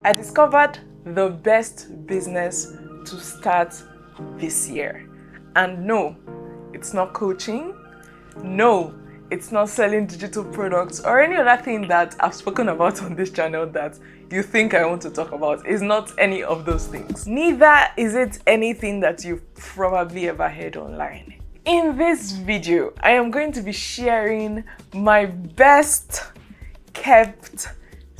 I discovered the best business to start this year. And no, it's not coaching. No, it's not selling digital products or any other thing that I've spoken about on this channel that you think I want to talk about. It's not any of those things. Neither is it anything that you've probably ever heard online. In this video, I am going to be sharing my best kept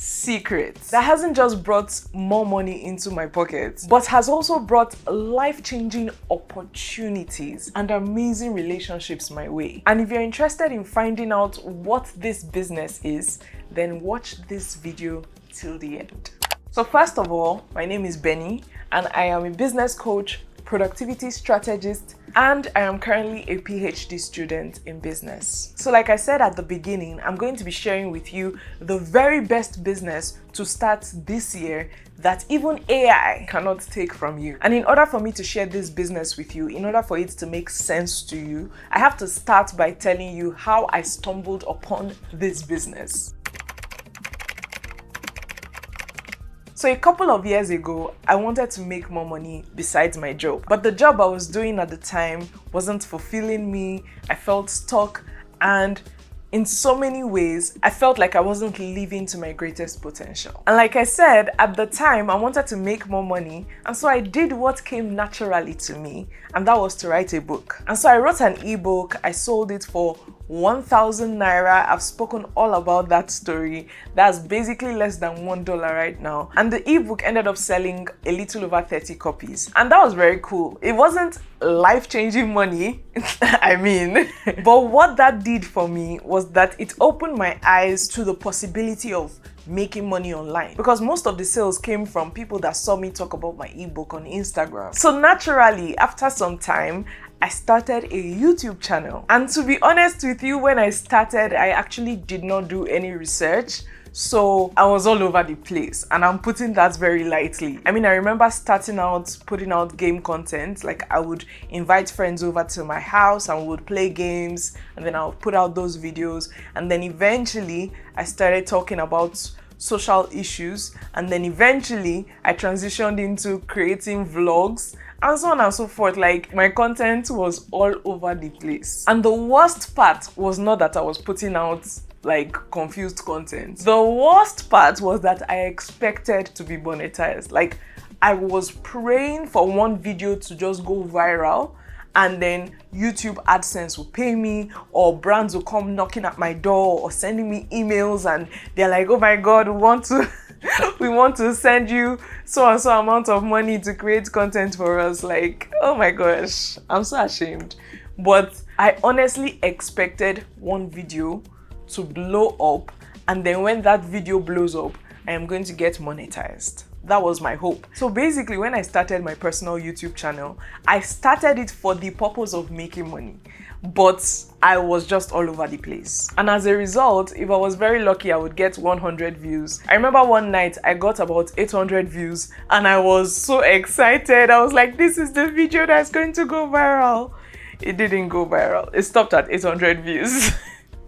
secrets that hasn't just brought more money into my pocket, but has also brought life-changing opportunities and amazing relationships my way. And if you're interested in finding out what this business is, then watch this video till the end. So first of all, my name is Benny and I am a business coach, productivity strategist, and I am currently a PhD student in business. So like I said at the beginning, I'm going to be sharing with you the very best business to start this year that even AI cannot take from you. And in order for me to share this business with you, in order for it to make sense to you, I have to start by telling you how I stumbled upon this business. So a couple of years ago, I wanted to make more money besides my job. But the job I was doing at the time wasn't fulfilling me. I felt stuck, and in so many ways, I felt like I wasn't living to my greatest potential. And like I said, at the time, I wanted to make more money. And so I did what came naturally to me, and that was to write a book. And so I wrote an ebook. I sold it for 1,000 naira. I've spoken all about that story. That's basically less than $1 right now. And the ebook ended up selling a little over 30 copies. And that was very cool. It wasn't life-changing money, I mean, but what that did for me was that it opened my eyes to the possibility of making money online, because most of the sales came from people that saw me talk about my ebook on Instagram. So naturally, after some time, I started a YouTube channel. And to be honest with you, when I started, I actually did not do any research. So I was all over the place, and I'm putting that very lightly. I mean, I remember starting out putting out game content. Like, I would invite friends over to my house and we would play games, and then I would put out those videos. And then eventually I started talking about social issues, and then eventually I transitioned into creating vlogs and so on and so forth. Like, my content was all over the place. And the worst part was not that I was putting out like confused content. The worst part was that I expected to be monetized. Like, I was praying for one video to just go viral, and then YouTube AdSense will pay me, or brands will come knocking at my door or sending me emails, and they're like, oh my God, we want to send you so and so amount of money to create content for us. Like, oh my gosh, I'm so ashamed. But I honestly expected one video to blow up, and then when that video blows up, I am going to get monetized. That was my hope. So basically, when I started my personal YouTube channel, I started it for the purpose of making money, but I was just all over the place. And as a result, if I was very lucky, I would get 100 views. I remember one night I got about 800 views, and I was so excited. I was like, this is the video that's going to go viral. It didn't go viral. It stopped at 800 views.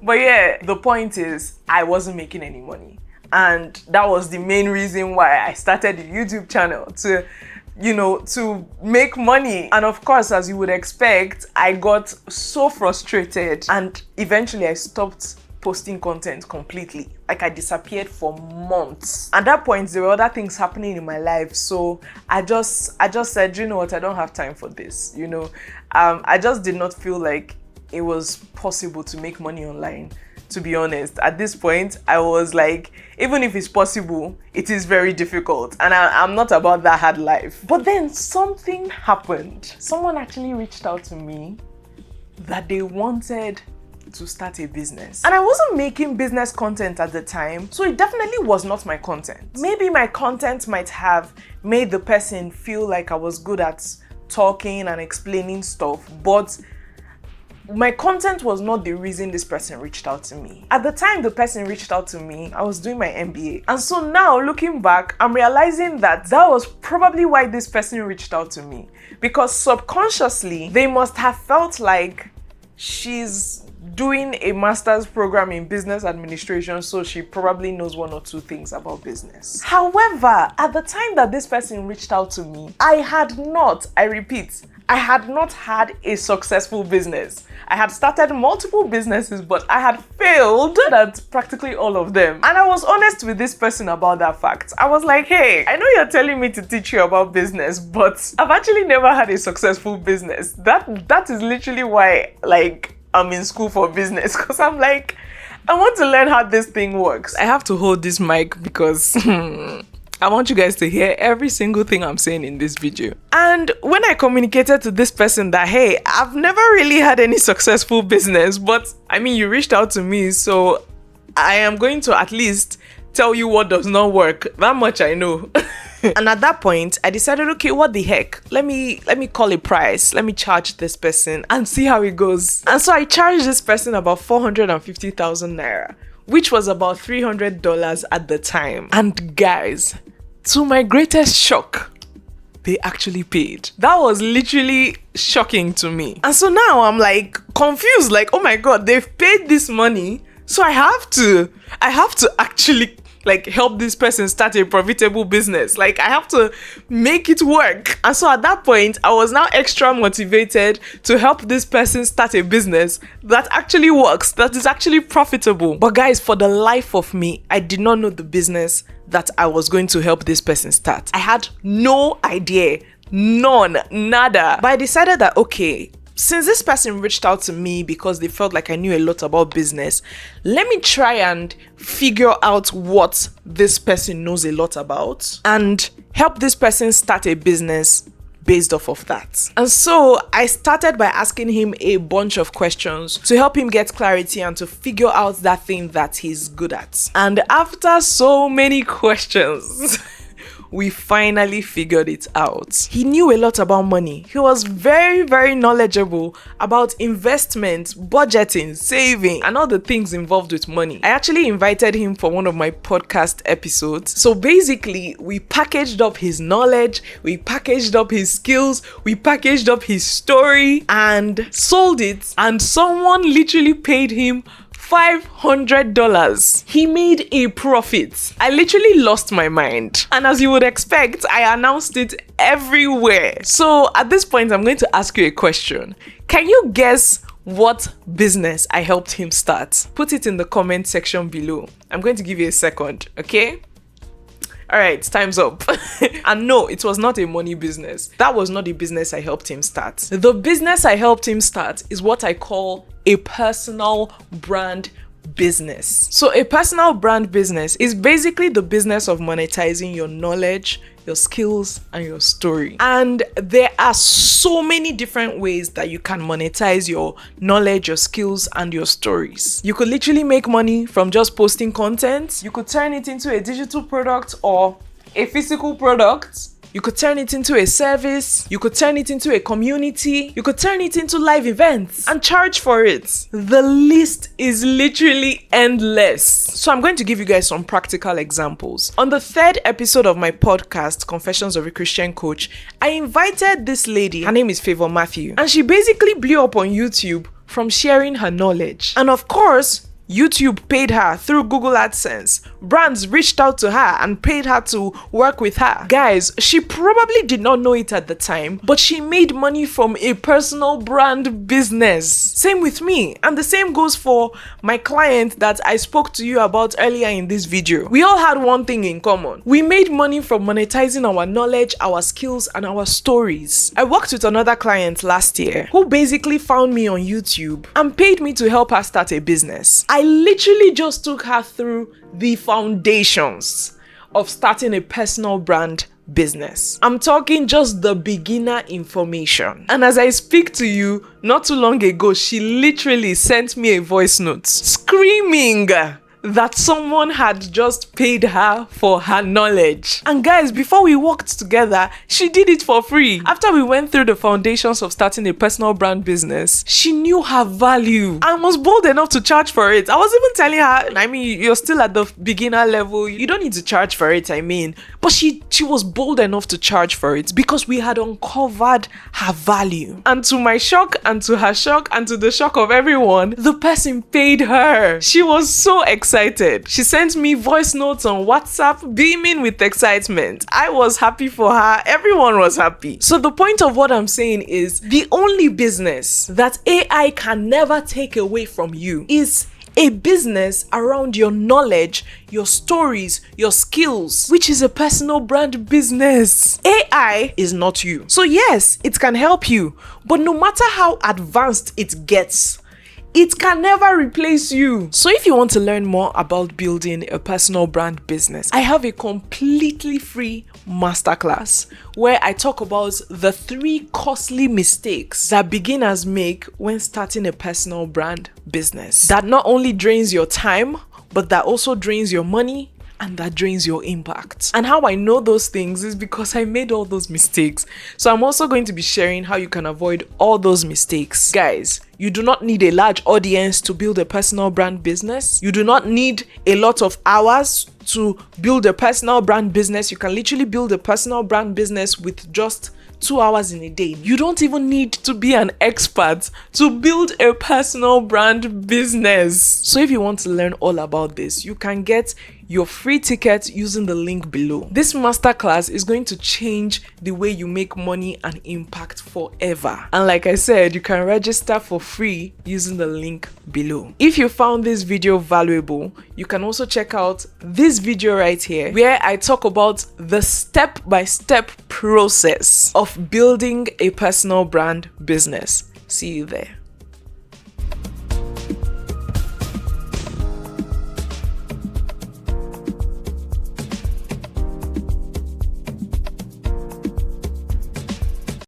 But yeah, the point is, I wasn't making any money. And that was the main reason why I started the YouTube channel, to make money. And of course, as you would expect, I got so frustrated, and eventually I stopped posting content completely. Like, I disappeared for months. At that point, there were other things happening in my life. So I just said, you know what, I don't have time for this. I just did not feel like it was possible to make money online. To be honest, at this point, I was like, even if it's possible, it is very difficult. And I'm not about that hard life. But then something happened. Someone actually reached out to me that they wanted to start a business. And I wasn't making business content at the time, so it definitely was not my content. Maybe my content might have made the person feel like I was good at talking and explaining stuff, but my content was not the reason this person reached out to me. At the time the person reached out to me, I was doing my MBA. And so now, looking back, I'm realizing that was probably why this person reached out to me. Because subconsciously, they must have felt like she's doing a master's program in business administration, so she probably knows one or two things about business. However, at the time that this person reached out to me, I had not had a successful business. I had started multiple businesses, but I had failed at practically all of them. And I was honest with this person about that fact. I was like, hey, I know you're telling me to teach you about business, but I've actually never had a successful business. That is literally why, like, I'm in school for business, because I'm like, I want to learn how this thing works. I have to hold this mic because I want you guys to hear every single thing I'm saying in this video. And when I communicated to this person that, hey, I've never really had any successful business, but I mean, you reached out to me, so I am going to at least tell you what does not work. That much I know. And at that point, I decided, okay, what the heck? Let me call a price. Let me charge this person and see how it goes. And so I charged this person about 450,000 naira, which was about $300 at the time. And guys, to my greatest shock, they actually paid. That was literally shocking to me. And so now I'm like confused, like, oh my God, they've paid this money. So I have to actually like help this person start a profitable business. Like, I have to make it work. And so at that point, I was now extra motivated to help this person start a business that actually works, that is actually profitable. But guys, for the life of me, I did not know the business that I was going to help this person start. I had no idea, nada. But I decided that, okay, since this person reached out to me because they felt like I knew a lot about business, let me try and figure out what this person knows a lot about and help this person start a business based off of that. And so I started by asking him a bunch of questions to help him get clarity and to figure out that thing that he's good at. And after so many questions, we finally figured it out. He knew a lot about money. He was very, very knowledgeable about investment, budgeting, saving, and all the things involved with money. I actually invited him for one of my podcast episodes. So basically, we packaged up his knowledge, we packaged up his skills, we packaged up his story and sold it. And someone literally paid him $500. He made a profit. I literally lost my mind. And as you would expect, I announced it everywhere. So at this point, I'm going to ask you a question. Can you guess what business I helped him start? Put it in the comment section below. I'm going to give you a second, okay? All right, time's up. And no, it was not a money business. That was not the business I helped him start. The business I helped him start is what I call a personal brand business. So a personal brand business is basically the business of monetizing your knowledge, your skills, and your story. And there are so many different ways that you can monetize your knowledge, your skills, and your stories. You could literally make money from just posting content. You could turn it into a digital product or a physical product. You could turn it into a service. You could turn it into a community. You could turn it into live events and charge for it. The list is literally endless. So I'm going to give you guys some practical examples. On the 3rd episode of my podcast, Confessions of a Christian Coach, I invited this lady. Her name is Favor Matthew. And she basically blew up on YouTube from sharing her knowledge. And of course, YouTube paid her through Google AdSense. Brands reached out to her and paid her to work with her. Guys, she probably did not know it at the time, but she made money from a personal brand business. Same with me. And the same goes for my client that I spoke to you about earlier in this video. We all had one thing in common. We made money from monetizing our knowledge, our skills, and our stories. I worked with another client last year who basically found me on YouTube and paid me to help her start a business. I literally just took her through the foundations of starting a personal brand business. I'm talking just the beginner information. And as I speak to you, not too long ago, she literally sent me a voice note screaming that someone had just paid her for her knowledge. And guys, before we worked together, she did it for free. After we went through the foundations of starting a personal brand business, she knew her value and was bold enough to charge for it. I was even telling her, you're still at the beginner level. You don't need to charge for it, But she was bold enough to charge for it because we had uncovered her value. And to my shock, and to her shock, and to the shock of everyone, the person paid her. She was so excited. She sent me voice notes on WhatsApp, beaming with excitement. I was happy for her. Everyone was happy. So the point of what I'm saying is, the only business that AI can never take away from you is a business around your knowledge, your stories, your skills, which is a personal brand business. AI is not you. So yes, it can help you, but no matter how advanced it gets, it can never replace you. So if you want to learn more about building a personal brand business, I have a completely free masterclass where I talk about the 3 costly mistakes that beginners make when starting a personal brand business that not only drains your time, but that also drains your money and that drains your impact. And how I know those things is because I made all those mistakes. So I'm also going to be sharing how you can avoid all those mistakes. Guys, you do not need a large audience to build a personal brand business. You do not need a lot of hours to build a personal brand business. You can literally build a personal brand business with just 2 hours in a day. You don't even need to be an expert to build a personal brand business. So if you want to learn all about this, you can get your free ticket using the link below. This masterclass is going to change the way you make money and impact forever. And like I said, you can register for free using the link below. If you found this video valuable, you can also check out this video right here where I talk about the step-by-step process of building a personal brand business. See you there.